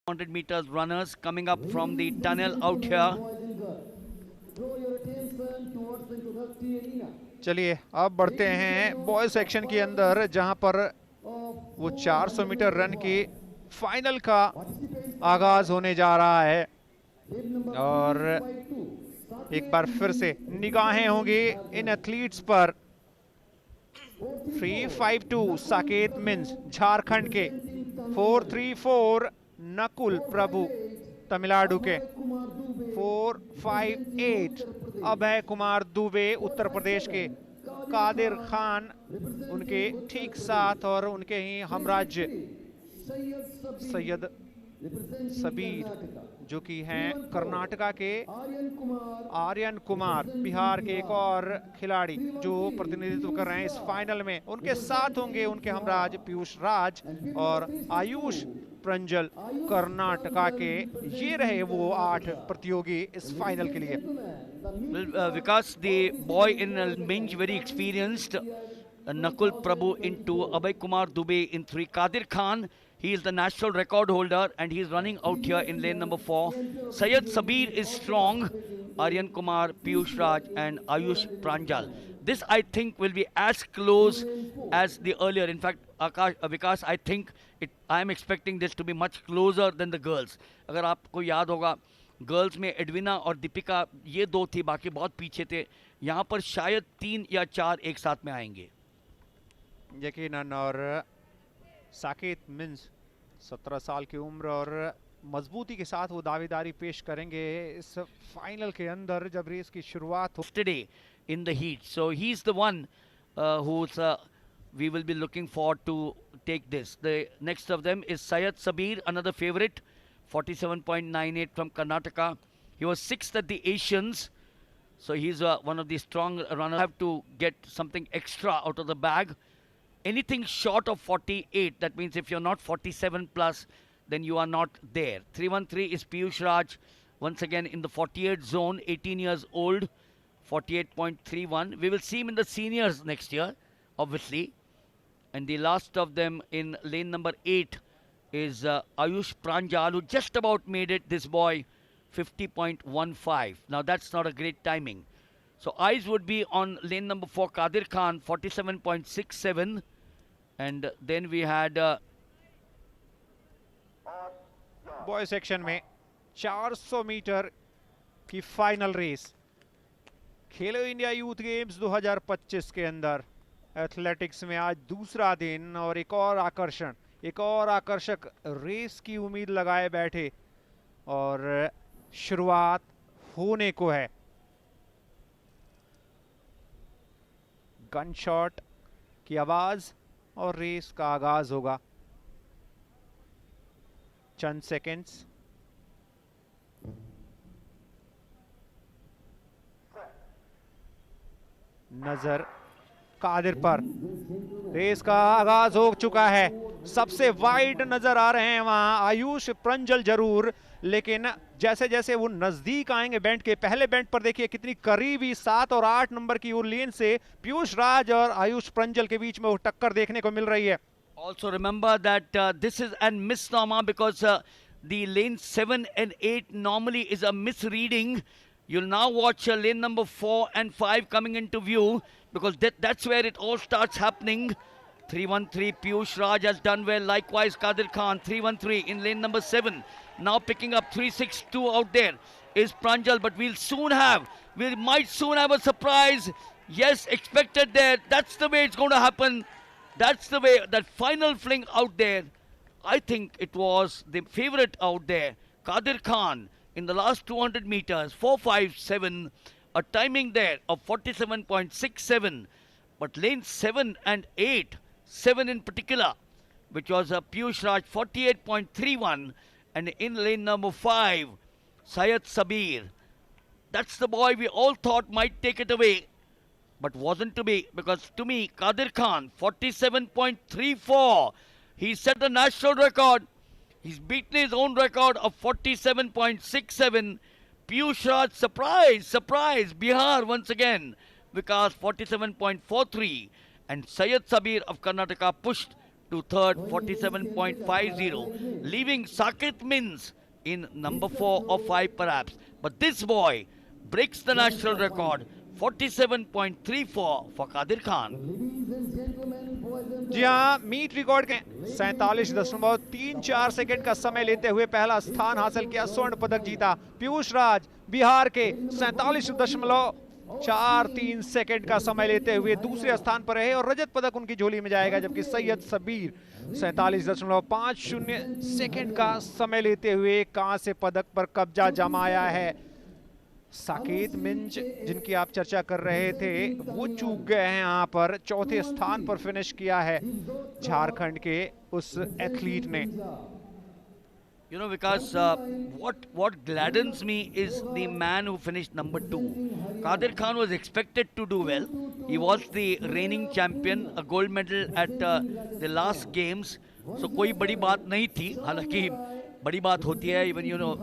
100 meters runners coming up from the tunnel out here. चलिए अब बढ़ते हैं बॉय सेक्शन के अंदर, जहां पर वो 400 मीटर रन की फाइनल का आगाज होने जा रहा है। और एक बार फिर से निगाहें होंगी इन एथलीट्स पर। 352 साकेत मिन्स झारखंड के, 434 नकुल प्रभु तमिलनाडु के, 458 अभय कुमार दुबे उत्तर प्रदेश के, कादिर खान उनके ठीक साथ और उनके ही हमराज्य सैयद सबीर जो कि हैं कर्नाटका के, आर्यन कुमार बिहार के एक और खिलाड़ी जो प्रतिनिधित्व कर रहे हैं इस फाइनल में। उनके साथ होंगे उनके हमराज पीयूष राज और आयुष प्रंजल कर्नाटका के। ये रहे वो 8 प्रतियोगी इस फाइनल के लिए। Vikas, the boy in Minj, very experienced. Nakul Prabhu in 2, Abhay Kumar Dubey in 3, Kadir Khan, he is the national record holder and he is running out here in lane number 4. Syed Sabir is strong, Aryan Kumar, Piyush Raj and Ayush Pranjal. This I think will be as close as the earlier. In fact, Vikas, I think I am expecting this to be much closer than the girls. अगर आपको याद होगा, girls में Edwina और दीपिका ये 2 थी, बाकी बहुत पीछे थे। यहाँ पर शायद 3 या 4 एक साथ में आएंगे यकीनन। और साकेत मिन्स 17 साल की उम्र और मजबूती के साथ वो दावेदारी पेश करेंगे इस फाइनल के अंदर जब रेस की शुरुआत हो। Today in the heat, so he's the one who's we will be looking forward to take this. The next of them is Syed Sabir, another favorite, 47.98 from Karnataka. He was 6th at the Asians, so he's one of the strong runners. Have to get something extra out of the bag. Anything short of 48, that means if you're not 47 plus, then you are not there. 313 is Piyush Raj, once again in the 48 zone, 18 years old, 48.31. We will see him in the seniors next year, obviously. And the last of them in lane number 8 is Ayush Pranjal, who just about made it, this boy, 50.15. Now that's not a great timing. So eyes would be on lane number 4, Kadir Khan, 47.67. And then we had boy section में 400 metre की final race खेलो India youth games 2025 के अंदर athletics में आज दूसरा दिन और एक और आकर्षण, एक और आकर्षक रेस की उम्मीद लगाए बैठे और शुरुआत होने को है। गन शॉट की आवाज और रेस का आगाज होगा। चंद सेकेंड्स। नजर कादिर पर। रेस का आगाज हो चुका है। सबसे वाइड नजर आ रहे हैं वहां आयुष प्रंजल जरूर, लेकिन जैसे जैसे वो नजदीक आएंगे बेंट के, पहले बेंट पर देखिए कितनी करीबी 7 और 8 नंबर की वो लेन से पीयूष राज और आयुष प्रंजल के बीच में वो टक्कर देखने को मिल रही है। Also remember that this is a misnomer because the lane 7 and 8 normally is a misreading. You'll now watch lane number 4 and 5 coming into view because that's where it all starts happening. 313 Piyush Raj has done well. Likewise Kadir Khan, 313 in lane number 7. Now picking up 362 out there is Pranjal, but we might soon have a surprise. Yes, expected there. That's the way it's going to happen. That's the way, that final fling out there. I think it was the favorite out there, Kadir Khan, in the last 200 meters, 457, a timing there of 47.67. But lane 7 and 8, 7 in particular, which was Piyush Raj, 48.31. And in lane number 5, Syed Sabir. That's the boy we all thought might take it away. But wasn't to be, because to me, Kadir Khan, 47.34. He set the national record. He's beaten his own record of 47.67. Piyush Raj, surprise, Bihar once again. Vikas, 47.43. And Syed Sabir of Karnataka pushed to third, 47.50, leaving Saket Mins in number 4 or 5 perhaps. But this boy breaks the national record, 47.34 for Kadir Khan. जी हाँ, meet record के 47.34 second का समय लेते हुए पहला स्थान हासिल किया, स्वर्ण पदक जीता। पीयूष राज बिहार के 47.43 सेकंड का समय लेते हुए दूसरे स्थान पर रहे और रजत पदक उनकी झोली में जाएगा, जबकि सैयद सबीर 47.50 सेकंड का समय लेते हुए कांस्य पदक पर कब्जा जमाया है। साकेत मिंज जिनकी आप चर्चा कर रहे थे वो चूक गए हैं, यहाँ पर चौथे स्थान पर फिनिश किया है झारखंड के उस एथलीट ने। You know, because what gladdens me is the man who finished number 2. Kadir Khan was expected to do well. He was the reigning champion, a gold medal at the last games. So कोई बड़ी बात नहीं थी, हालांकि बड़ी बात होती है, even you know